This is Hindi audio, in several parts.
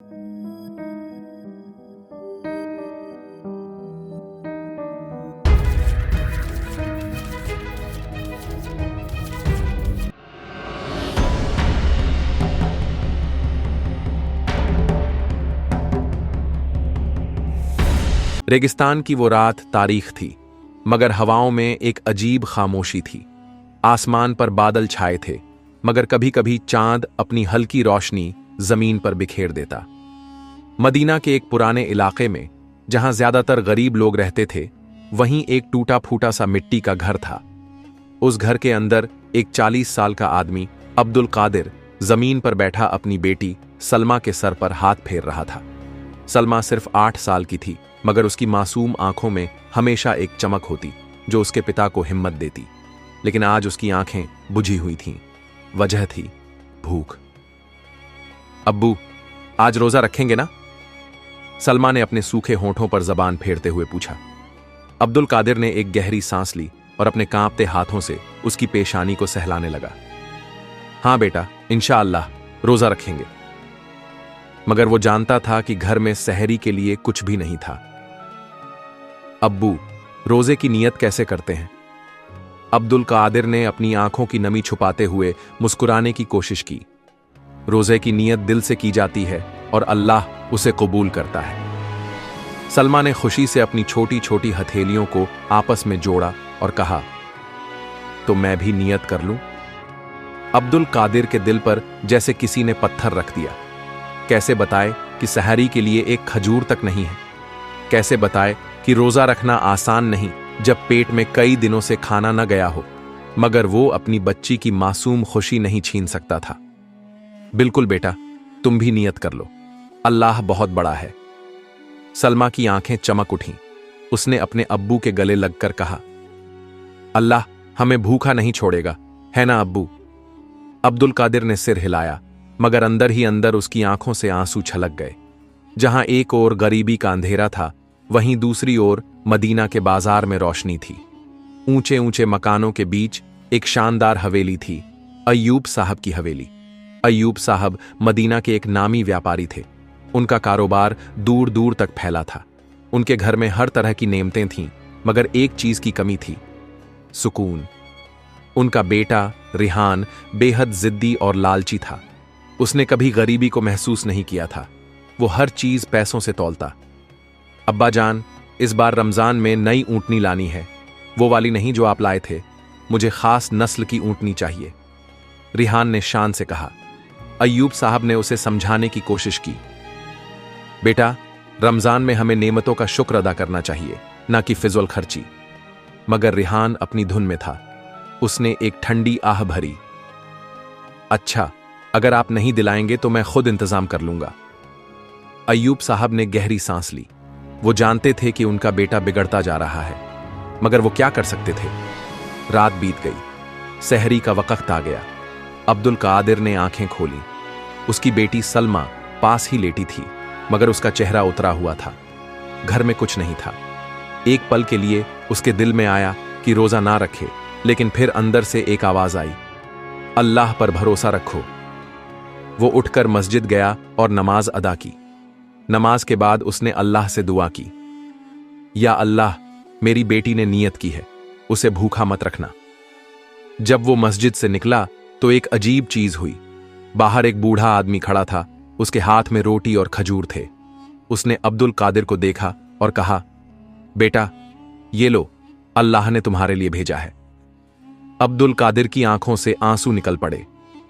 रेगिस्तान की वो रात तारीख थी, मगर हवाओं में एक अजीब खामोशी थी। आसमान पर बादल छाए थे, मगर कभी कभी चांद अपनी हल्की रोशनी जमीन पर बिखेर देता। मदीना के एक पुराने इलाके में, जहां ज्यादातर गरीब लोग रहते थे, वहीं एक टूटा फूटा सा मिट्टी का घर था। उस घर के अंदर एक 40 साल का आदमी अब्दुल कादिर जमीन पर बैठा अपनी बेटी सलमा के सर पर हाथ फेर रहा था। सलमा सिर्फ 8 साल की थी, मगर उसकी मासूम आंखों में हमेशा एक चमक होती जो उसके पिता को हिम्मत देती। लेकिन आज उसकी आंखें बुझी हुई थीं। वजह थी भूख। अब्बू, आज रोजा रखेंगे ना? सलमा ने अपने सूखे होंठों पर जबान फेरते हुए पूछा। अब्दुल कादिर ने एक गहरी सांस ली और अपने कांपते हाथों से उसकी पेशानी को सहलाने लगा। हां बेटा, इंशाअल्लाह रोजा रखेंगे। मगर वो जानता था कि घर में सहरी के लिए कुछ भी नहीं था। अब्बू, रोजे की नियत कैसे करते हैं? अब्दुल कादिर ने अपनी आंखों की नमी छुपाते हुए मुस्कुराने की कोशिश की। रोजे की नियत दिल से की जाती है और अल्लाह उसे कबूल करता है। सलमा ने खुशी से अपनी छोटी छोटी हथेलियों को आपस में जोड़ा और कहा, तो मैं भी नियत कर लूं? अब्दुल कादिर के दिल पर जैसे किसी ने पत्थर रख दिया। कैसे बताए कि सहरी के लिए एक खजूर तक नहीं है? कैसे बताए कि रोजा रखना आसान नहीं जब पेट में कई दिनों से खाना न गया हो? मगर वो अपनी बच्ची की मासूम खुशी नहीं छीन सकता था। बिल्कुल बेटा, तुम भी नियत कर लो, अल्लाह बहुत बड़ा है। सलमा की आंखें चमक उठीं। उसने अपने अब्बू के गले लगकर कहा, अल्लाह हमें भूखा नहीं छोड़ेगा, है ना अब्बू? अब्दुल कादिर ने सिर हिलाया, मगर अंदर ही अंदर उसकी आंखों से आंसू छलक गए। जहां एक ओर गरीबी का अंधेरा था, वहीं दूसरी ओर मदीना के बाजार में रोशनी थी। ऊंचे ऊंचे मकानों के बीच एक शानदार हवेली थी, अय्यूब साहब की हवेली। अय्यूब साहब मदीना के एक नामी व्यापारी थे। उनका कारोबार दूर दूर तक फैला था। उनके घर में हर तरह की नेमतें थीं, मगर एक चीज की कमी थी, सुकून। उनका बेटा रिहान बेहद जिद्दी और लालची था। उसने कभी गरीबी को महसूस नहीं किया था। वो हर चीज पैसों से तौलता। अब्बा जान, इस बार रमजान में नई ऊंटनी लानी है, वो वाली नहीं जो आप लाए थे। मुझे खास नस्ल की ऊंटनी चाहिए, रिहान ने शान से कहा। अय्यूब साहब ने उसे समझाने की कोशिश की। बेटा, रमजान में हमें नेमतों का शुक्र अदा करना चाहिए, ना कि फिजुल खर्ची। मगर रिहान अपनी धुन में था। उसने एक ठंडी आह भरी। अच्छा, अगर आप नहीं दिलाएंगे तो मैं खुद इंतजाम कर लूंगा। अय्यूब साहब ने गहरी सांस ली। वो जानते थे कि उनका बेटा बिगड़ता जा रहा है, मगर वो क्या कर सकते थे? रात बीत गई। सहरी का वक्त आ गया। अब्दुल कादिर ने आंखें खोली। उसकी बेटी सलमा पास ही लेटी थी, मगर उसका चेहरा उतरा हुआ था। घर में कुछ नहीं था। एक पल के लिए उसके दिल में आया कि रोजा ना रखे, लेकिन फिर अंदर से एक आवाज आई, अल्लाह पर भरोसा रखो। वो उठकर मस्जिद गया और नमाज अदा की। नमाज के बाद उसने अल्लाह से दुआ की, या अल्लाह, मेरी बेटी ने नियत की है, उसे भूखा मत रखना। जब वो मस्जिद से निकला तो एक अजीब चीज हुई। बाहर एक बूढ़ा आदमी खड़ा था। उसके हाथ में रोटी और खजूर थे। उसने अब्दुल कादिर को देखा और कहा, बेटा, ये लो, अल्लाह ने तुम्हारे लिए भेजा है। अब्दुल कादिर की आंखों से आंसू निकल पड़े।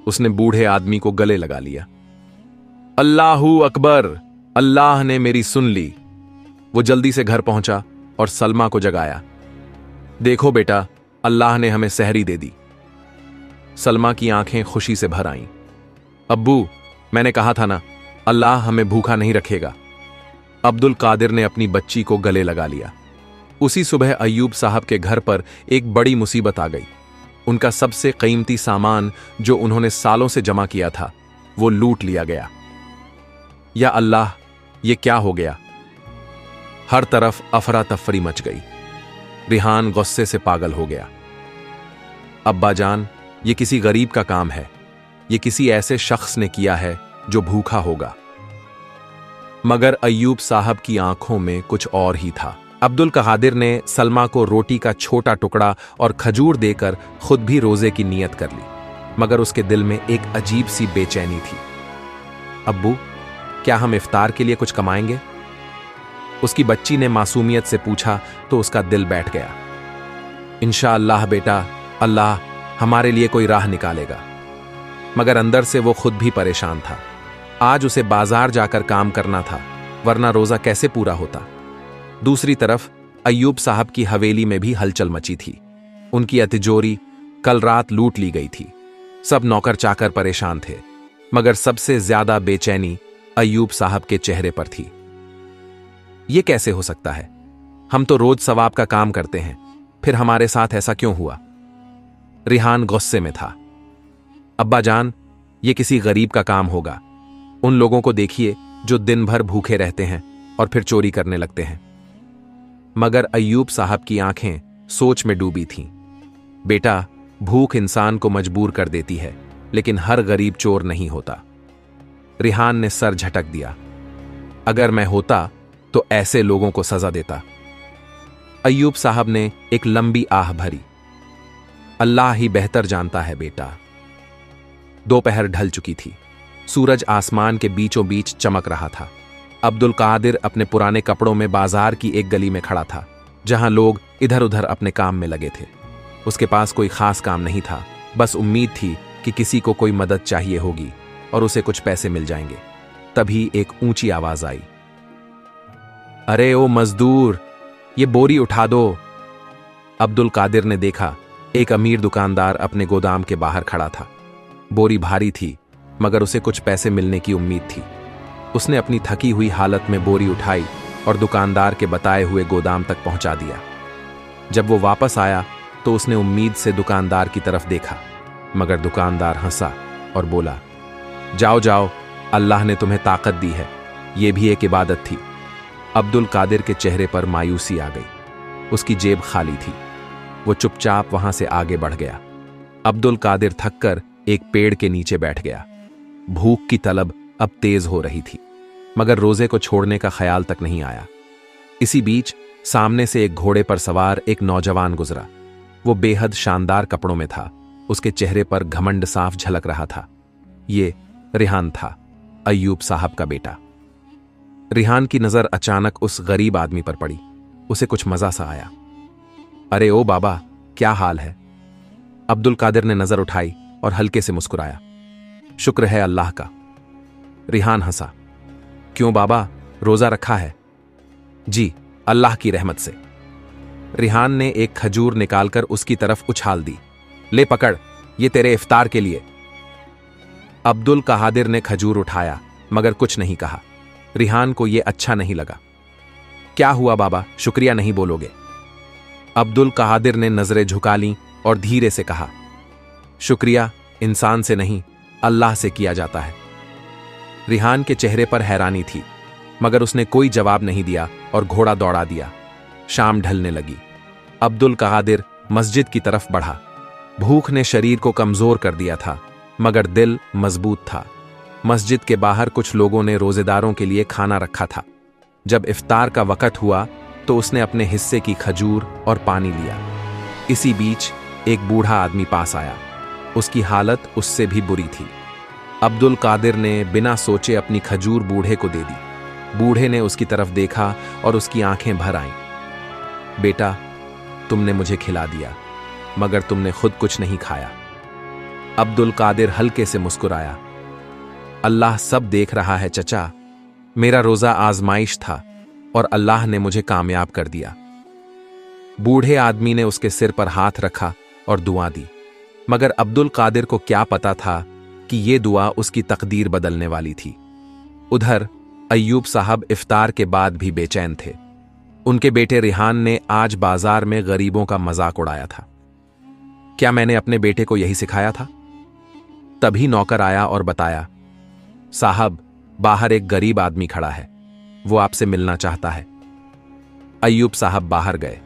उसने बूढ़े आदमी को गले लगा लिया। अल्लाहू अकबर, अल्लाह ने मेरी सुन ली। वो जल्दी से घर पहुंचा और सलमा को जगाया। देखो बेटा, अल्लाह ने हमें सहरी दे दी। सलमा की आंखें खुशी से भर आईं। अब्बू, मैंने कहा था ना, अल्लाह हमें भूखा नहीं रखेगा। अब्दुल कादिर ने अपनी बच्ची को गले लगा लिया। उसी सुबह अय्यूब साहब के घर पर एक बड़ी मुसीबत आ गई। उनका सबसे कीमती सामान, जो उन्होंने सालों से जमा किया था, वो लूट लिया गया। या अल्लाह, ये क्या हो गया? हर तरफ अफरा तफरी मच गई। रिहान गुस्से से पागल हो गया। अब्बा जान, ये किसी गरीब का काम है। ये किसी ऐसे शख्स ने किया है जो भूखा होगा। मगर अय्यूब साहब की आंखों में कुछ और ही था। अब्दुल कादिर ने सलमा को रोटी का छोटा टुकड़ा और खजूर देकर खुद भी रोजे की नीयत कर ली, मगर उसके दिल में एक अजीब सी बेचैनी थी। अब्बू, क्या हम इफ्तार के लिए कुछ कमाएंगे? उसकी बच्ची ने मासूमियत से पूछा तो उसका दिल बैठ गया। इंशाअल्लाह बेटा, अल्लाह हमारे लिए कोई राह निकालेगा। मगर अंदर से वो खुद भी परेशान था। आज उसे बाजार जाकर काम करना था, वरना रोजा कैसे पूरा होता। दूसरी तरफ अय्यूब साहब की हवेली में भी हलचल मची थी। उनकी अतिजोरी कल रात लूट ली गई थी। सब नौकर चाकर परेशान थे, मगर सबसे ज्यादा बेचैनी अय्यूब साहब के चेहरे पर थी। ये कैसे हो सकता है? हम तो रोज सवाब का काम करते हैं, फिर हमारे साथ ऐसा क्यों हुआ? रिहान गुस्से में था। अब्बा जान, ये किसी गरीब का काम होगा। उन लोगों को देखिए जो दिन भर भूखे रहते हैं और फिर चोरी करने लगते हैं। मगर अय्यूब साहब की आंखें सोच में डूबी थीं। बेटा, भूख इंसान को मजबूर कर देती है, लेकिन हर गरीब चोर नहीं होता। रिहान ने सर झटक दिया। अगर मैं होता तो ऐसे लोगों को सजा देता। अय्यूब साहब ने एक लंबी आह भरी। अल्लाह ही बेहतर जानता है बेटा। दोपहर ढल चुकी थी। सूरज आसमान के बीचों बीच चमक रहा था। अब्दुल कादिर अपने पुराने कपड़ों में बाजार की एक गली में खड़ा था, जहां लोग इधर उधर अपने काम में लगे थे। उसके पास कोई खास काम नहीं था, बस उम्मीद थी कि किसी को कोई मदद चाहिए होगी और उसे कुछ पैसे मिल जाएंगे। तभी एक ऊंची आवाज आई, अरे ओ मजदूर, ये बोरी उठा दो। अब्दुल कादिर ने देखा, एक अमीर दुकानदार अपने गोदाम के बाहर खड़ा था। बोरी भारी थी, मगर उसे कुछ पैसे मिलने की उम्मीद थी। उसने अपनी थकी हुई हालत में बोरी उठाई और दुकानदार के बताए हुए गोदाम तक पहुंचा दिया। जब वो वापस आया तो उसने उम्मीद से दुकानदार की तरफ देखा, मगर दुकानदार हंसा और बोला, जाओ जाओ, अल्लाह ने तुम्हें ताकत दी है, ये भी एक इबादत थी। अब्दुल कादिर के चेहरे पर मायूसी आ गई। उसकी जेब खाली थी। वो चुपचाप वहां से आगे बढ़ गया। अब्दुल कादिर थककर एक पेड़ के नीचे बैठ गया। भूख की तलब अब तेज हो रही थी, मगर रोजे को छोड़ने का ख्याल तक नहीं आया। इसी बीच सामने से एक घोड़े पर सवार एक नौजवान गुजरा। वो बेहद शानदार कपड़ों में था। उसके चेहरे पर घमंड साफ झलक रहा था। ये रिहान था, अय्यूब साहब का बेटा। रिहान की नजर अचानक उस गरीब आदमी पर पड़ी। उसे कुछ मजा सा आया। अरे ओ बाबा, क्या हाल है? अब्दुल कादिर ने नजर उठाई और हल्के से मुस्कुराया। शुक्र है अल्लाह का। रिहान हंसा। क्यों बाबा, रोजा रखा है? जी, अल्लाह की रहमत से। रिहान ने एक खजूर निकालकर उसकी तरफ उछाल दी। ले पकड़, ये तेरे इफ्तार के लिए। अब्दुल कादिर ने खजूर उठाया, मगर कुछ नहीं कहा। रिहान को यह अच्छा नहीं लगा। क्या हुआ बाबा, शुक्रिया नहीं बोलोगे? अब्दुल कादिर ने नजरें झुका लीं और धीरे से कहा, शुक्रिया इंसान से नहीं, अल्लाह से किया जाता है। रिहान के चेहरे पर हैरानी थी, मगर उसने कोई जवाब नहीं दिया और घोड़ा दौड़ा दिया। शाम ढलने लगी। अब्दुल कादिर मस्जिद की तरफ बढ़ा। भूख ने शरीर को कमजोर कर दिया था, मगर दिल मजबूत था। मस्जिद के बाहर कुछ लोगों ने रोजेदारों के लिए खाना रखा था। जब इफ्तार का वक्त हुआ तो उसने अपने हिस्से की खजूर और पानी लिया। इसी बीच एक बूढ़ा आदमी पास आया। उसकी हालत उससे भी बुरी थी। अब्दुल कादिर ने बिना सोचे अपनी खजूर बूढ़े को दे दी। बूढ़े ने उसकी तरफ देखा और उसकी आंखें भर आईं। बेटा, तुमने मुझे खिला दिया, मगर तुमने खुद कुछ नहीं खाया। अब्दुल कादिर हल्के से मुस्कुराया। अल्लाह सब देख रहा है चचा। मेरा रोजा आजमाइश था और अल्लाह ने मुझे कामयाब कर दिया। बूढ़े आदमी ने उसके सिर पर हाथ रखा और दुआ दी, मगर अब्दुल कादिर को क्या पता था कि यह दुआ उसकी तकदीर बदलने वाली थी। उधर अय्यूब साहब इफ्तार के बाद भी बेचैन थे। उनके बेटे रिहान ने आज बाजार में गरीबों का मजाक उड़ाया था। क्या मैंने अपने बेटे को यही सिखाया था? तभी नौकर आया और बताया, साहब, बाहर एक गरीब आदमी खड़ा है, वो आपसे मिलना चाहता है। अय्यूब साहब बाहर गए।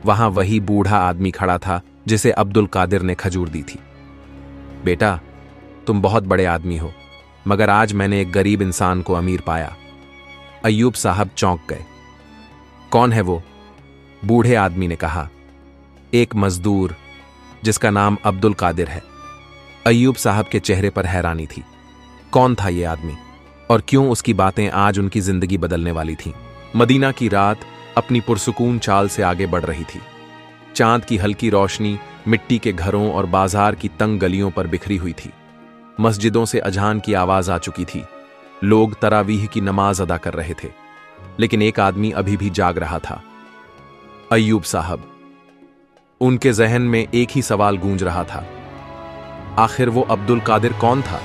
वहां वही बूढ़ा आदमी खड़ा था जिसे अब्दुल कादिर ने खजूर दी थी। बेटा, तुम बहुत बड़े आदमी हो, मगर आज मैंने एक गरीब इंसान को अमीर पाया। अय्यूब साहब चौंक गए। कौन है वो? बूढ़े आदमी ने कहा। एक मजदूर जिसका नाम अब्दुल कादिर है। अय्यूब साहब के चेहरे पर हैरानी थी। कौन था ये आदमी और क्यों उसकी बातें आज उनकी जिंदगी बदलने वाली थीं? मदीना की रात अपनी पुरसुकून चाल से आगे बढ़ रही थी। चांद की हल्की रोशनी मिट्टी के घरों और बाजार की तंग गलियों पर बिखरी हुई थी। मस्जिदों से अजान की आवाज आ चुकी थी। लोग तरावीह की नमाज अदा कर रहे थे, लेकिन एक आदमी अभी भी जाग रहा था। अय्यूब साहब। उनके जहन में एक ही सवाल गूंज रहा था, आखिर वो अब्दुल कादिर कौन था?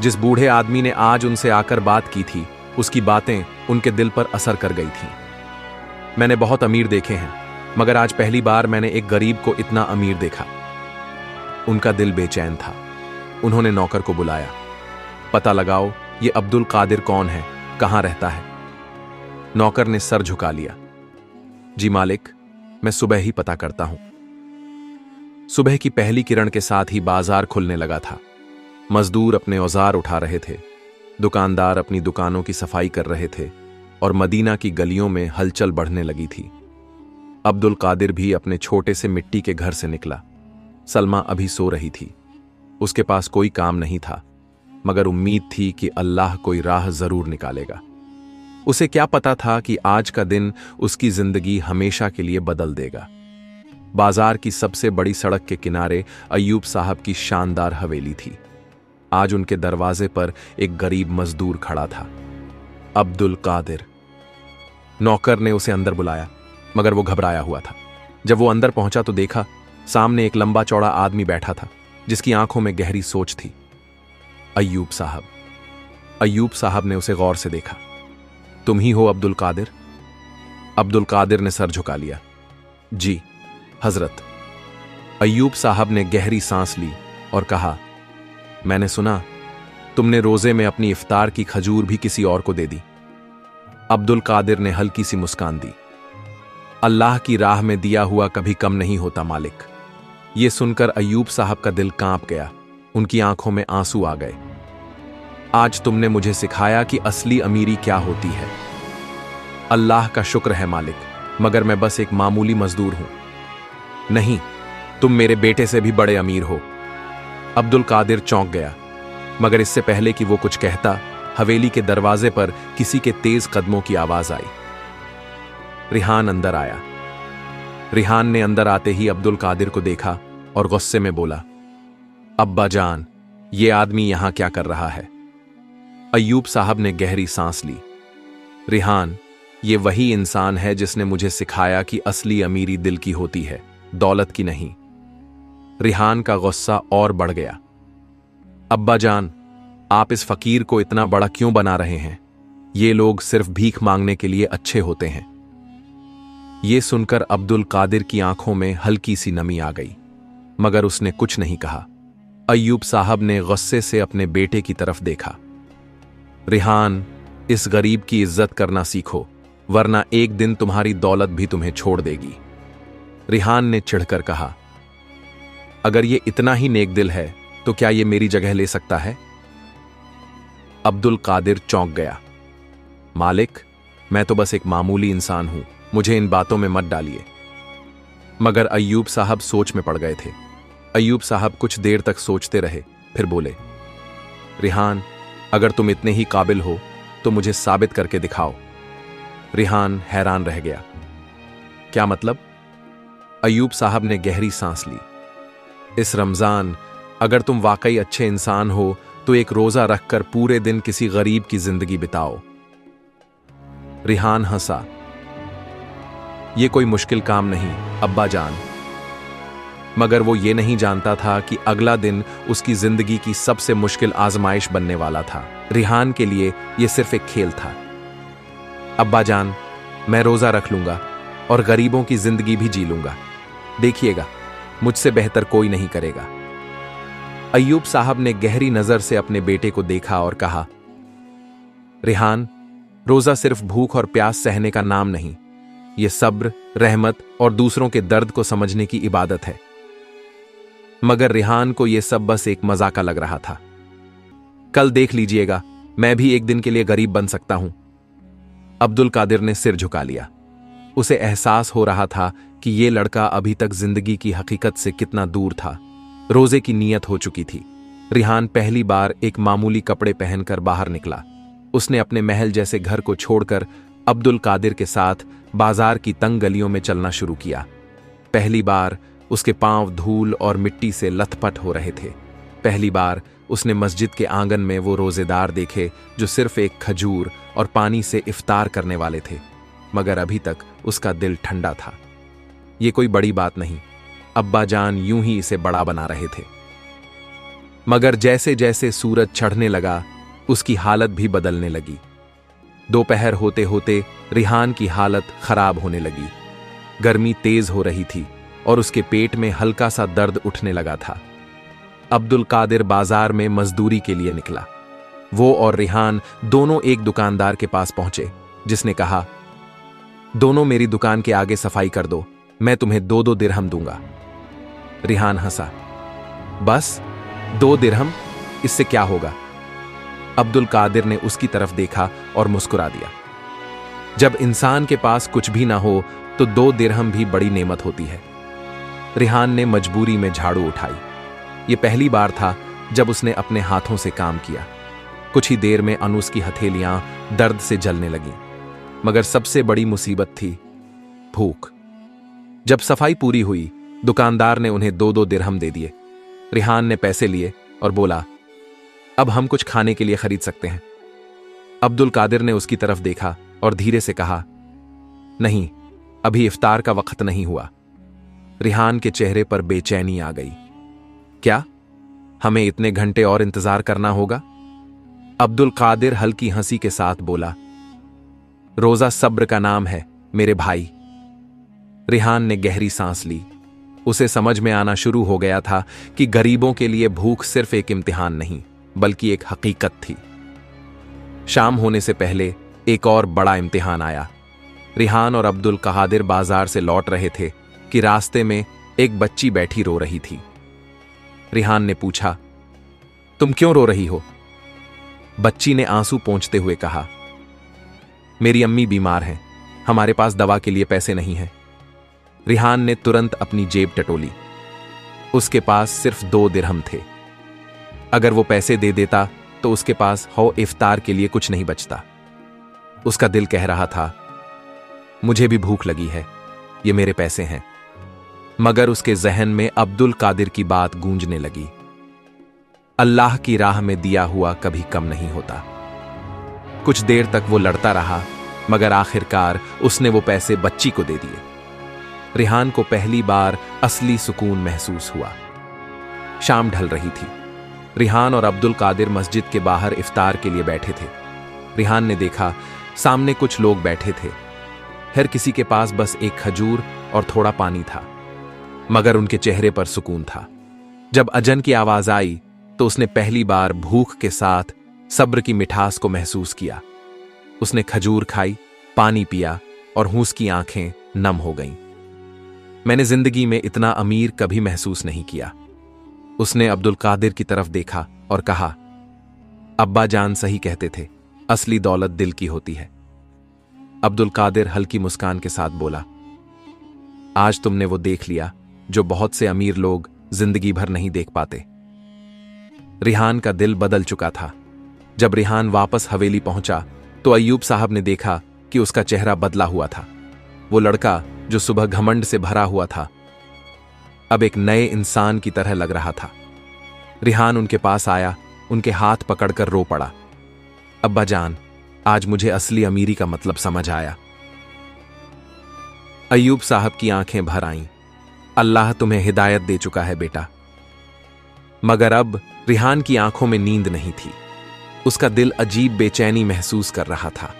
जिस बूढ़े आदमी ने आज उनसे आकर बात की थी, उसकी बातें उनके दिल पर असर कर गई थीं। मैंने बहुत अमीर देखे हैं, मगर आज पहली बार मैंने एक गरीब को इतना अमीर देखा। उनका दिल बेचैन था। उन्होंने नौकर को बुलाया। पता लगाओ ये अब्दुल कादिर कौन है, कहां रहता है? नौकर ने सर झुका लिया। जी मालिक, मैं सुबह ही पता करता हूं। सुबह की पहली किरण के साथ ही बाजार खुलने लगा था। मजदूर अपने औजार उठा रहे थे, दुकानदार अपनी दुकानों की सफाई कर रहे थे और मदीना की गलियों में हलचल बढ़ने लगी थी। अब्दुल कादिर भी अपने छोटे से मिट्टी के घर से निकला। सलमा अभी सो रही थी। उसके पास कोई काम नहीं था, मगर उम्मीद थी कि अल्लाह कोई राह जरूर निकालेगा। उसे क्या पता था कि आज का दिन उसकी जिंदगी हमेशा के लिए बदल देगा। बाजार की सबसे बड़ी सड़क के किनारे अय्यूब साहब की शानदार हवेली थी। आज उनके दरवाजे पर एक गरीब मजदूर खड़ा था, अब्दुल कादिर। नौकर ने उसे अंदर बुलाया, मगर वो घबराया हुआ था। जब वो अंदर पहुंचा तो देखा सामने एक लंबा चौड़ा आदमी बैठा था, जिसकी आंखों में गहरी सोच थी। अय्यूब साहब। अय्यूब साहब ने उसे गौर से देखा। तुम ही हो अब्दुल कादिर? अब्दुल कादिर ने सर झुका लिया। जी हजरत। अय्यूब साहब ने गहरी सांस ली और कहा, मैंने सुना तुमने रोजे में अपनी इफ्तार की खजूर भी किसी और को दे दी। अब्दुल कादिर ने हल्की सी मुस्कान दी। अल्लाह की राह में दिया हुआ कभी कम नहीं होता मालिक। यह सुनकर अय्यूब साहब का दिल कांप गया। उनकी आंखों में आंसू आ गए। आज तुमने मुझे सिखाया कि असली अमीरी क्या होती है। अल्लाह का शुक्र है मालिक, मगर मैं बस एक मामूली मजदूर हूं। नहीं, तुम मेरे बेटे से भी बड़े अमीर हो। अब्दुल कादिर चौंक गया, मगर इससे पहले कि वो कुछ कहता, हवेली के दरवाजे पर किसी के तेज कदमों की आवाज आई। रिहान अंदर आया। रिहान ने अंदर आते ही अब्दुल कादिर को देखा और गुस्से में बोला, अब्बा जान, ये आदमी यहां क्या कर रहा है? अय्यूब साहब ने गहरी सांस ली। रिहान, ये वही इंसान है जिसने मुझे सिखाया कि असली अमीरी दिल की होती है, दौलत की नहीं। रिहान का गुस्सा और बढ़ गया। अब्बा जान, आप इस फकीर को इतना बड़ा क्यों बना रहे हैं? ये लोग सिर्फ भीख मांगने के लिए अच्छे होते हैं। ये सुनकर अब्दुल कादिर की आंखों में हल्की सी नमी आ गई, मगर उसने कुछ नहीं कहा। अय्यूब साहब ने गुस्से से अपने बेटे की तरफ देखा। रिहान, इस गरीब की इज्जत करना सीखो, वरना एक दिन तुम्हारी दौलत भी तुम्हें छोड़ देगी। रिहान ने चिढ़कर कहा, अगर ये इतना ही नेक दिल है तो क्या ये मेरी जगह ले सकता है? अब्दुल कादिर चौंक गया। मालिक, मैं तो बस एक मामूली इंसान हूं, मुझे इन बातों में मत डालिए। मगर अय्यूब साहब सोच में पड़ गए थे। अय्यूब साहब कुछ देर तक सोचते रहे, फिर बोले, रिहान, अगर तुम इतने ही काबिल हो तो मुझे साबित करके दिखाओ। रिहान हैरान रह गया। क्या मतलब? अय्यूब साहब ने गहरी सांस ली। इस रमजान अगर तुम वाकई अच्छे इंसान हो तो एक रोजा रखकर पूरे दिन किसी गरीब की जिंदगी बिताओ। रिहान हंसा। यह कोई मुश्किल काम नहीं अब्बा जान। मगर वो ये नहीं जानता था कि अगला दिन उसकी जिंदगी की सबसे मुश्किल आजमाइश बनने वाला था। रिहान के लिए यह सिर्फ एक खेल था। अब्बा जान, मैं रोजा रख लूंगा और गरीबों की जिंदगी भी जी लूंगा। देखिएगा, मुझसे बेहतर कोई नहीं करेगा। अय्यूब साहब ने गहरी नजर से अपने बेटे को देखा और कहा, रिहान, रोजा सिर्फ भूख और प्यास सहने का नाम नहीं, यह सब्र, रहमत और दूसरों के दर्द को समझने की इबादत है। मगर रिहान को यह सब बस एक मजाका लग रहा था। कल देख लीजिएगा, मैं भी एक दिन के लिए गरीब बन सकता हूं। अब्दुल कादिर ने सिर झुका लिया। उसे एहसास हो रहा था कि ये लड़का अभी तक जिंदगी की हकीकत से कितना दूर था। रोजे की नीयत हो चुकी थी। रिहान पहली बार एक मामूली कपड़े पहनकर बाहर निकला। उसने अपने महल जैसे घर को छोड़कर अब्दुल कादिर के साथ बाजार की तंग गलियों में चलना शुरू किया। पहली बार उसके पांव धूल और मिट्टी से लथपथ हो रहे थे। पहली बार उसने मस्जिद के आंगन में वो रोजेदार देखे जो सिर्फ एक खजूर और पानी से इफ्तार करने वाले थे, मगर अभी तक उसका दिल ठंडा था। ये कोई बड़ी बात नहीं, अब्बा जान यूं ही इसे बड़ा बना रहे थे। मगर जैसे जैसे सूरज चढ़ने लगा, उसकी हालत भी बदलने लगी। दोपहर होते होते रिहान की हालत खराब होने लगी। गर्मी तेज हो रही थी और उसके पेट में हल्का सा दर्द उठने लगा था। अब्दुल कादिर बाजार में मजदूरी के लिए निकला। वो और रिहान दोनों एक दुकानदार के पास पहुंचे, जिसने कहा, दोनों मेरी दुकान के आगे सफाई कर दो, मैं तुम्हें 2-2 दिरहम दूंगा। रिहान हंसा, बस 2 दिरहम, इससे क्या होगा? अब्दुल कादिर ने उसकी तरफ देखा और मुस्कुरा दिया। जब इंसान के पास कुछ भी ना हो तो 2 दिरहम भी बड़ी नेमत होती है। रिहान ने मजबूरी में झाड़ू उठाई। यह पहली बार था जब उसने अपने हाथों से काम किया। कुछ ही देर में अनूस की हथेलियां दर्द से जलने लगीं। मगर सबसे बड़ी मुसीबत थी भूख। जब सफाई पूरी हुई, दुकानदार ने उन्हें 2-2 दिरहम दे दिए। रिहान ने पैसे लिए और बोला, अब हम कुछ खाने के लिए खरीद सकते हैं। अब्दुल कादिर ने उसकी तरफ देखा और धीरे से कहा, नहीं, अभी इफ्तार का वक्त नहीं हुआ। रिहान के चेहरे पर बेचैनी आ गई। क्या हमें इतने घंटे और इंतजार करना होगा? अब्दुल कादिर हल्की हंसी के साथ बोला, रोजा सब्र का नाम है मेरे भाई। रिहान ने गहरी सांस ली। उसे समझ में आना शुरू हो गया था कि गरीबों के लिए भूख सिर्फ एक इम्तिहान नहीं, बल्कि एक हकीकत थी। शाम होने से पहले एक और बड़ा इम्तिहान आया। रिहान और अब्दुल कादिर बाजार से लौट रहे थे कि रास्ते में एक बच्ची बैठी रो रही थी। रिहान ने पूछा, तुम क्यों रो रही हो? बच्ची ने आंसू पोंछते हुए कहा, मेरी अम्मी बीमार हैं, हमारे पास दवा के लिए पैसे नहीं हैं। रिहान ने तुरंत अपनी जेब टटोली। उसके पास सिर्फ 2 दिरहम थे। अगर वो पैसे दे देता तो उसके पास इफ्तार के लिए कुछ नहीं बचता। उसका दिल कह रहा था, मुझे भी भूख लगी है, ये मेरे पैसे हैं। मगर उसके जहन में अब्दुल कादिर की बात गूंजने लगी, अल्लाह की राह में दिया हुआ कभी कम नहीं होता। कुछ देर तक वो लड़ता रहा, मगर आखिरकार उसने वो पैसे बच्ची को दे दिए। रिहान को पहली बार असली सुकून महसूस हुआ। शाम ढल रही थी। रिहान और अब्दुल कादिर मस्जिद के बाहर इफ्तार के लिए बैठे थे। रिहान ने देखा, सामने कुछ लोग बैठे थे। हर किसी के पास बस एक खजूर और थोड़ा पानी था, मगर उनके चेहरे पर सुकून था। जब अजन की आवाज आई तो उसने पहली बार भूख के साथ सब्र की मिठास को महसूस किया। उसने खजूर खाई, पानी पिया और उसकी आंखें नम हो गईं। मैंने जिंदगी में इतना अमीर कभी महसूस नहीं किया। उसने अब्दुल कादिर की तरफ देखा और कहा, अब्बा जान सही कहते थे, असली दौलत दिल की होती है। अब्दुल कादिर हल्की मुस्कान के साथ बोला, आज तुमने वो देख लिया जो बहुत से अमीर लोग जिंदगी भर नहीं देख पाते। रिहान का दिल बदल चुका था। जब रिहान वापस हवेली पहुंचा तो अय्यूब साहब ने देखा कि उसका चेहरा बदला हुआ था। वो लड़का जो सुबह घमंड से भरा हुआ था, अब एक नए इंसान की तरह लग रहा था। रिहान उनके पास आया, उनके हाथ पकड़कर रो पड़ा, अब्बा जान, आज मुझे असली अमीरी का मतलब समझ आया। अय्यूब साहब की आंखें भर आईं। अल्लाह तुम्हें हिदायत दे चुका है बेटा। मगर अब रिहान की आंखों में नींद नहीं थी। उसका दिल अजीब बेचैनी महसूस कर रहा था।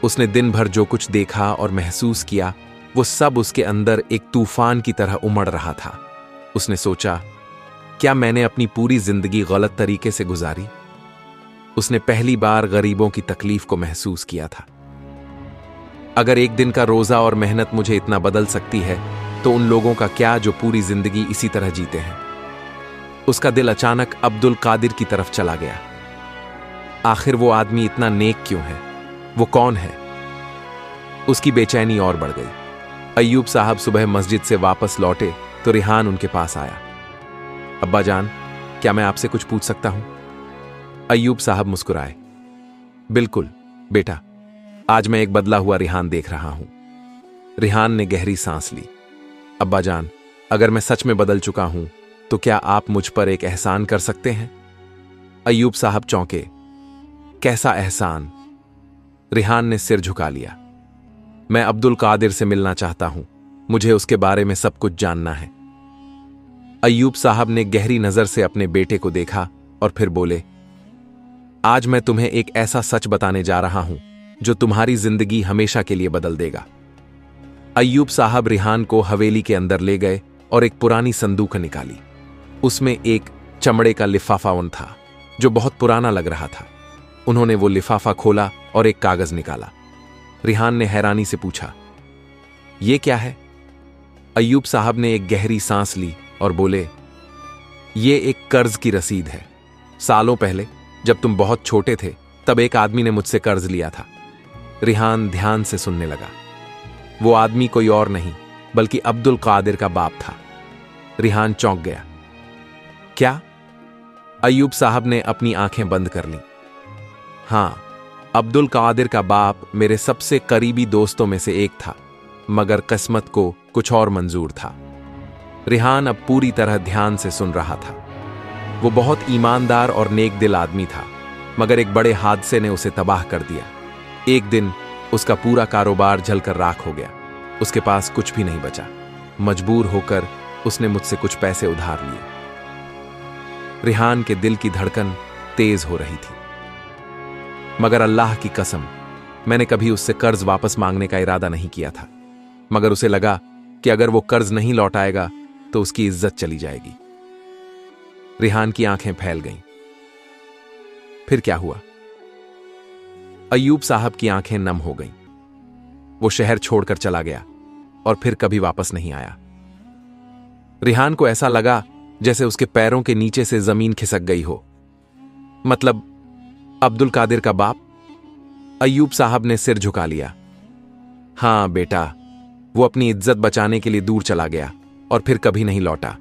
उसने दिन भर जो कुछ देखा और महसूस किया, वो सब उसके अंदर एक तूफान की तरह उमड़ रहा था। उसने सोचा, क्या मैंने अपनी पूरी जिंदगी गलत तरीके से गुजारी? उसने पहली बार गरीबों की तकलीफ को महसूस किया था। अगर एक दिन का रोजा और मेहनत मुझे इतना बदल सकती है, तो उन लोगों का क्या जो पूरी जिंदगी इसी तरह जीते हैं। उसका दिल अचानक अब्दुल कादिर की तरफ चला गया। आखिर वो आदमी इतना नेक क्यों है? वो कौन है? उसकी बेचैनी और बढ़ गई। अय्यूब साहब सुबह मस्जिद से वापस लौटे तो रिहान उनके पास आया। अब्बा जान, क्या मैं आपसे कुछ पूछ सकता हूं? अय्यूब साहब मुस्कुराए। बिल्कुल बेटा, आज मैं एक बदला हुआ रिहान देख रहा हूं। रिहान ने गहरी सांस ली। अब्बा जान, अगर मैं सच में बदल चुका हूं तो क्या आप मुझ पर एक एहसान कर सकते हैं? अय्यूब साहब चौंके। कैसा एहसान? रिहान ने सिर झुका लिया। मैं अब्दुल कादिर से मिलना चाहता हूं, मुझे उसके बारे में सब कुछ जानना है। अय्यूब साहब ने गहरी नजर से अपने बेटे को देखा और फिर बोले, आज मैं तुम्हें एक ऐसा सच बताने जा रहा हूं जो तुम्हारी जिंदगी हमेशा के लिए बदल देगा। अय्यूब साहब रिहान को हवेली के अंदर ले गए और एक पुरानी संदूक निकाली। उसमें एक चमड़े का लिफाफा था जो बहुत पुराना लग रहा था। उन्होंने वो लिफाफा खोला और एक कागज निकाला। रिहान ने हैरानी से पूछा, ये क्या है? अय्यूब साहब ने एक गहरी सांस ली और बोले, ये एक कर्ज की रसीद है। सालों पहले जब तुम बहुत छोटे थे तब एक आदमी ने मुझसे कर्ज लिया था। रिहान ध्यान से सुनने लगा। वो आदमी कोई और नहीं बल्कि अब्दुल कादिर का बाप था। रिहान चौंक गया। क्या? अय्यूब साहब ने अपनी आंखें बंद कर लीं। हां, अब्दुल कादिर का बाप मेरे सबसे करीबी दोस्तों में से एक था, मगर किस्मत को कुछ और मंजूर था। रिहान अब पूरी तरह ध्यान से सुन रहा था। वो बहुत ईमानदार और नेक दिल आदमी था, मगर एक बड़े हादसे ने उसे तबाह कर दिया। एक दिन उसका पूरा कारोबार जलकर राख हो गया। उसके पास कुछ भी नहीं बचा। मजबूर होकर उसने मुझसे कुछ पैसे उधार लिए। रिहान के दिल की धड़कन तेज हो रही थी। मगर अल्लाह की कसम, मैंने कभी उससे कर्ज वापस मांगने का इरादा नहीं किया था, मगर उसे लगा कि अगर वो कर्ज नहीं लौटाएगा तो उसकी इज्जत चली जाएगी। रिहान की आंखें फैल गईं। फिर क्या हुआ? अय्यूब साहब की आंखें नम हो गईं। वो शहर छोड़कर चला गया और फिर कभी वापस नहीं आया। रिहान को ऐसा लगा जैसे उसके पैरों के नीचे से जमीन खिसक गई हो। मतलब अब्दुल कादिर का बाप? अय्यूब साहब ने सिर झुका लिया। हां बेटा, वो अपनी इज्जत बचाने के लिए दूर चला गया और फिर कभी नहीं लौटा।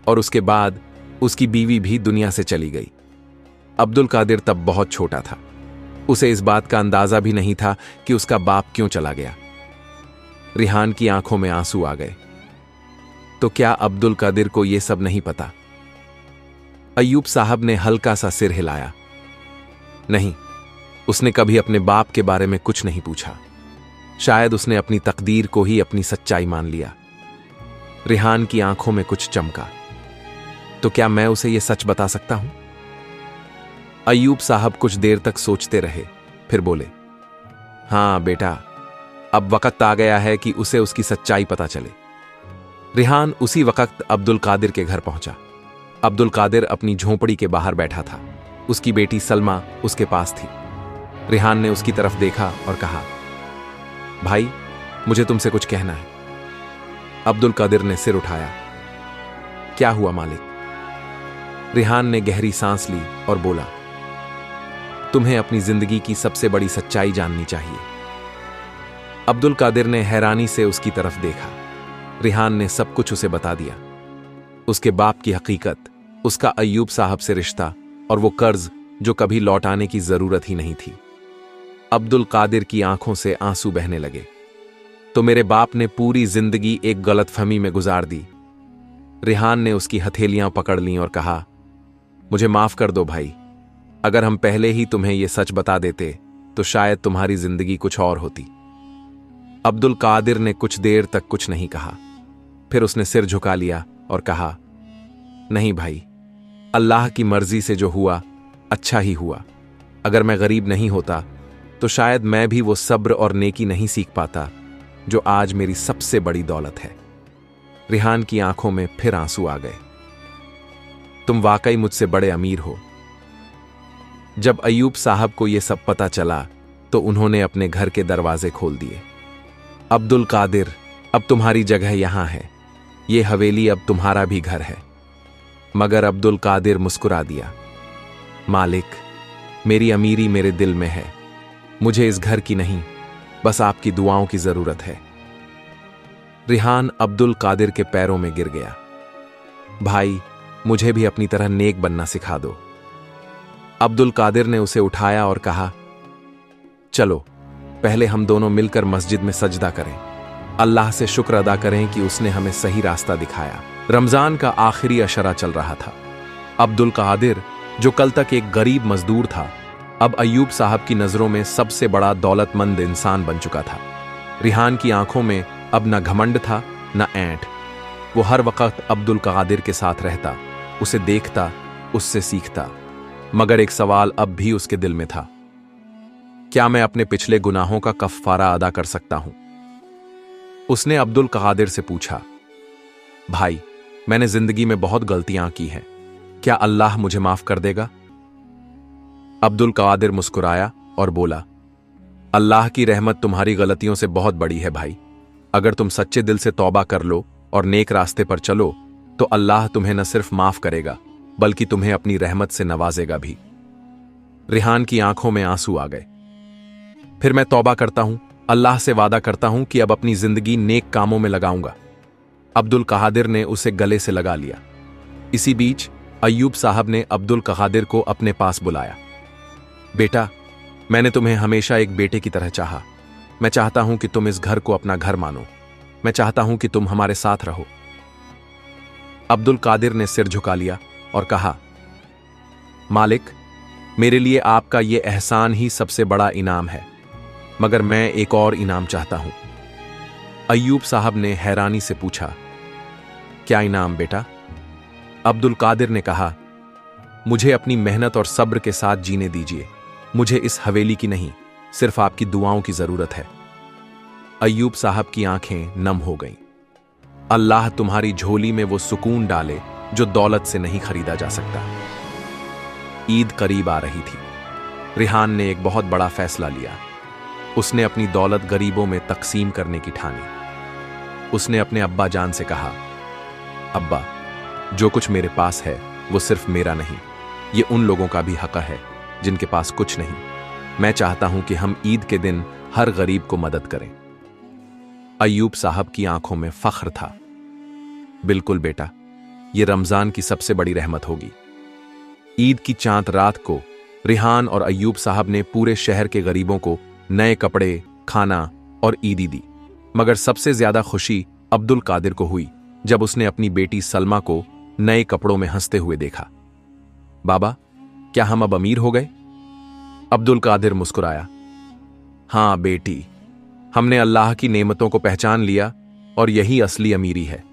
और उसके बाद उसकी बीवी भी दुनिया से चली गई। अब्दुल कादिर तब बहुत छोटा था। उसे इस बात का अंदाजा भी नहीं था कि उसका बाप क्यों चला गया। रिहान की आंखों में आंसू आ गए। तो क्या अब्दुल कादिर को यह सब नहीं पता? अय्यूब साहब ने हल्का सा सिर हिलाया। नहीं, उसने कभी अपने बाप के बारे में कुछ नहीं पूछा। शायद उसने अपनी तकदीर को ही अपनी सच्चाई मान लिया। रिहान की आंखों में कुछ चमका। तो क्या मैं उसे यह सच बता सकता हूं? अय्यूब साहब कुछ देर तक सोचते रहे, फिर बोले, हां बेटा, अब वक्त आ गया है कि उसे उसकी सच्चाई पता चले। रिहान उसी वक्त अब्दुल कादिर के घर पहुंचा। अब्दुल कादिर अपनी झोंपड़ी के बाहर बैठा था। उसकी बेटी सलमा उसके पास थी। रिहान ने उसकी तरफ देखा और कहा, भाई, मुझे तुमसे कुछ कहना है। अब्दुल कादिर ने सिर उठाया। क्या हुआ मालिक? रिहान ने गहरी सांस ली और बोला, तुम्हें अपनी जिंदगी की सबसे बड़ी सच्चाई जाननी चाहिए। अब्दुल कादिर ने हैरानी से उसकी तरफ देखा। रिहान ने सब कुछ उसे बता दिया। उसके बाप की हकीकत, उसका अय्यूब साहब से रिश्ता और वो कर्ज जो कभी लौटाने की जरूरत ही नहीं थी। अब्दुल कादिर की आंखों से आंसू बहने लगे। तो मेरे बाप ने पूरी जिंदगी एक गलतफहमी में गुजार दी। रिहान ने उसकी हथेलियां पकड़ लीं और कहा, मुझे माफ कर दो भाई। अगर हम पहले ही तुम्हें यह सच बता देते तो शायद तुम्हारी जिंदगी कुछ और होती। अब्दुल कादिर ने कुछ देर तक कुछ नहीं कहा। फिर उसने सिर झुका लिया और कहा, नहीं भाई, अल्लाह की मर्जी से जो हुआ अच्छा ही हुआ। अगर मैं गरीब नहीं होता तो शायद मैं भी वो सब्र और नेकी नहीं सीख पाता जो आज मेरी सबसे बड़ी दौलत है। रिहान की आंखों में फिर आंसू आ गए। तुम वाकई मुझसे बड़े अमीर हो। जब अय्यूब साहब को यह सब पता चला तो उन्होंने अपने घर के दरवाजे खोल दिए। अब्दुल कादिर, अब तुम्हारी जगह यहां है। यह हवेली अब तुम्हारा भी घर है। मगर अब्दुल कादिर मुस्कुरा दिया। मालिक, मेरी अमीरी मेरे दिल में है। मुझे इस घर की नहीं बस आपकी दुआओं की जरूरत है। रिहान अब्दुल कादिर के पैरों में गिर गया। भाई, मुझे भी अपनी तरह नेक बनना सिखा दो। अब्दुल कादिर ने उसे उठाया और कहा, चलो पहले हम दोनों मिलकर मस्जिद में सजदा करें, अल्लाह से शुक्र अदा करें कि उसने हमें सही रास्ता दिखाया। रमजान का आखिरी अशरा चल रहा था। अब्दुल कादिर, जो कल तक एक गरीब मजदूर था, अब अय्यूब साहब की नजरों में सबसे बड़ा दौलतमंद इंसान बन चुका था। रिहान की आंखों में अब न घमंड था न ऐंठ। वो हर वक्त अब्दुल कादिर के साथ रहता, उसे देखता, उससे सीखता। मगर एक सवाल अब भी उसके दिल में था, क्या मैं अपने पिछले गुनाहों का कफ्फारा अदा कर सकता हूं? उसने अब्दुल कादिर से पूछा, भाई, मैंने जिंदगी में बहुत गलतियां की हैं, क्या अल्लाह मुझे माफ कर देगा? अब्दुल कादिर मुस्कुराया और बोला, अल्लाह की रहमत तुम्हारी गलतियों से बहुत बड़ी है भाई। अगर तुम सच्चे दिल से तौबा कर लो और नेक रास्ते पर चलो तो अल्लाह तुम्हें न सिर्फ माफ करेगा बल्कि तुम्हें अपनी रहमत से नवाजेगा भी। रिहान की आंखों में आंसू आ गए। फिर मैं तौबा करता हूं, अल्लाह से वादा करता हूं कि अब अपनी जिंदगी नेक कामों में लगाऊंगा। अब्दुल कादिर ने उसे गले से लगा लिया। इसी बीच अय्यूब साहब ने अब्दुल कादिर को अपने पास बुलाया। बेटा, मैंने तुम्हें हमेशा एक बेटे की तरह चाहा। मैं चाहता हूं कि तुम इस घर को अपना घर मानो। मैं चाहता हूं कि तुम हमारे साथ रहो। अब्दुल कादिर ने सिर झुका लिया और कहा, मालिक, मेरे लिए आपका यह एहसान ही सबसे बड़ा इनाम है, मगर मैं एक और इनाम चाहता हूं। अय्यूब साहब ने हैरानी से पूछा, क्या इनाम बेटा? अब्दुल कादिर ने कहा, मुझे अपनी मेहनत और सब्र के साथ जीने दीजिए। मुझे इस हवेली की नहीं, सिर्फ आपकी दुआओं की जरूरत है। अय्यूब साहब की आंखें नम हो गईं। अल्लाह तुम्हारी झोली में वो सुकून डाले जो दौलत से नहीं खरीदा जा सकता। ईद करीब आ रही थी। रिहान ने एक बहुत बड़ा फैसला लिया। उसने अपनी दौलत गरीबों में तकसीम करने की ठानी। उसने अपने अब्बा जान से कहा, अब्बा, जो कुछ मेरे पास है वो सिर्फ मेरा नहीं, ये उन लोगों का भी हक है जिनके पास कुछ नहीं। मैं चाहता हूं कि हम ईद के दिन हर गरीब को मदद करें। अय्यूब साहब की आंखों में फख्र था। बिल्कुल बेटा, ये रमजान की सबसे बड़ी रहमत होगी। ईद की चांद रात को रिहान और अय्यूब साहब ने पूरे शहर के गरीबों को नए कपड़े, खाना और ईदी दी। मगर सबसे ज्यादा खुशी अब्दुल कादिर को हुई जब उसने अपनी बेटी सलमा को नए कपड़ों में हंसते हुए देखा। बाबा, क्या हम अब अमीर हो गए? अब्दुल कादिर मुस्कुराया। हां बेटी, हमने अल्लाह की नेमतों को पहचान लिया और यही असली अमीरी है।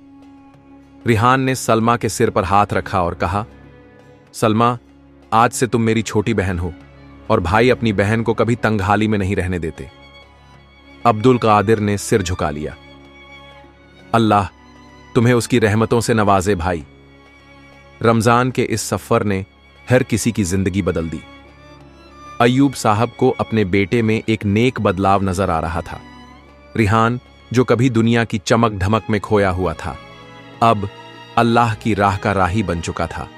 रिहान ने सलमा के सिर पर हाथ रखा और कहा, सलमा, आज से तुम मेरी छोटी बहन हो और भाई अपनी बहन को कभी तंगहाली में नहीं रहने देते। अब्दुल कादिर ने सिर झुका लिया। अल्लाह तुम्हें उसकी रहमतों से नवाजे भाई। रमजान के इस सफर ने हर किसी की जिंदगी बदल दी। अय्यूब साहब को अपने बेटे में एक नेक बदलाव नजर आ रहा था। रिहान, जो कभी दुनिया की चमक धमक में खोया हुआ था, अब अल्लाह की राह का राही बन चुका था।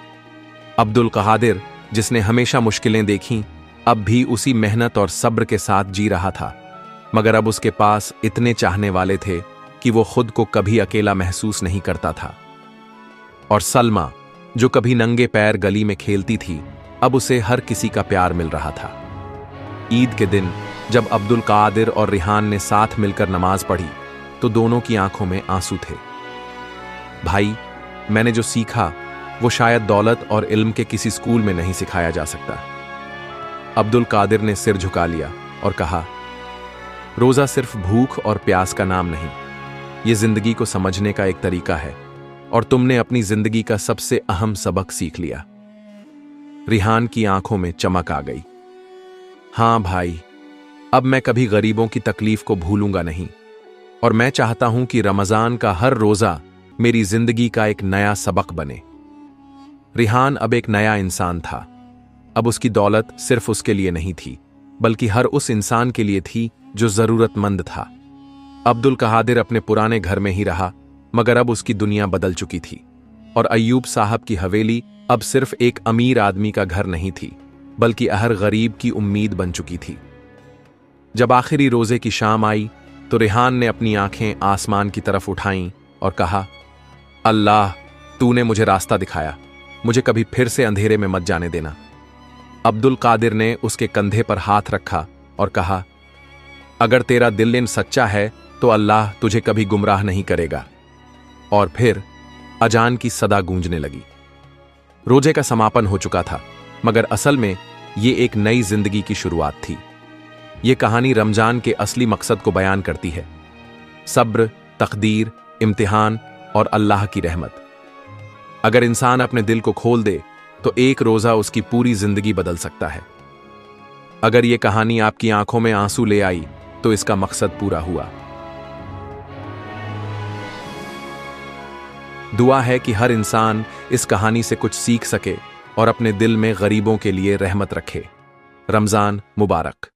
अब्दुल कादिर, जिसने हमेशा मुश्किलें देखीं, अब भी उसी मेहनत और सब्र के साथ जी रहा था। मगर अब उसके पास इतने चाहने वाले थे कि वो खुद को कभी अकेला महसूस नहीं करता था। और सलमा, जो कभी नंगे पैर गली में खेलती थी, अब उसे हर किसी का प्यार मिल रहा था। ईद के दिन जब अब्दुल कादिर और रिहान ने साथ मिलकर नमाज पढ़ी तो दोनों की आंखों में आंसू थे। भाई, मैंने जो सीखा वो शायद दौलत और इल्म के किसी स्कूल में नहीं सिखाया जा सकता। अब्दुल कादिर ने सिर झुका लिया और कहा, रोजा सिर्फ भूख और प्यास का नाम नहीं, ये जिंदगी को समझने का एक तरीका है और तुमने अपनी जिंदगी का सबसे अहम सबक सीख लिया। रिहान की आंखों में चमक आ गई। हां भाई, अब मैं कभी गरीबों की तकलीफ को भूलूंगा नहीं और मैं चाहता हूं कि रमजान का हर रोजा मेरी जिंदगी का एक नया सबक बने। रिहान अब एक नया इंसान था। अब उसकी दौलत सिर्फ उसके लिए नहीं थी, बल्कि हर उस इंसान के लिए थी जो जरूरतमंद था। अब्दुल कादिर अपने पुराने घर में ही रहा, मगर अब उसकी दुनिया बदल चुकी थी और अय्यूब साहब की हवेली अब सिर्फ एक अमीर आदमी का घर नहीं थी, बल्कि हर गरीब की उम्मीद बन चुकी थी। जब आखिरी रोजे की शाम आई तो रेहान ने अपनी आंखें आसमान की तरफ उठाईं और कहा, अल्लाह, तूने मुझे रास्ता दिखाया, मुझे कभी फिर से अंधेरे में मत जाने देना। अब्दुल कादिर ने उसके कंधे पर हाथ रखा और कहा, अगर तेरा दिल इन सच्चा है तो अल्लाह तुझे कभी गुमराह नहीं करेगा। और फिर अजान की सदा गूंजने लगी। रोजे का समापन हो चुका था, मगर असल में ये एक नई जिंदगी की शुरुआत थी। ये कहानी रमजान के असली मकसद को बयान करती है, सब्र, तकदीर, इम्तिहान और अल्लाह की रहमत। अगर इंसान अपने दिल को खोल दे तो एक रोजा उसकी पूरी जिंदगी बदल सकता है। अगर ये कहानी आपकी आंखों में आंसू ले आई तो इसका मकसद पूरा हुआ। दुआ है कि हर इंसान इस कहानी से कुछ सीख सके और अपने दिल में गरीबों के लिए रहमत रखे। रमजान मुबारक।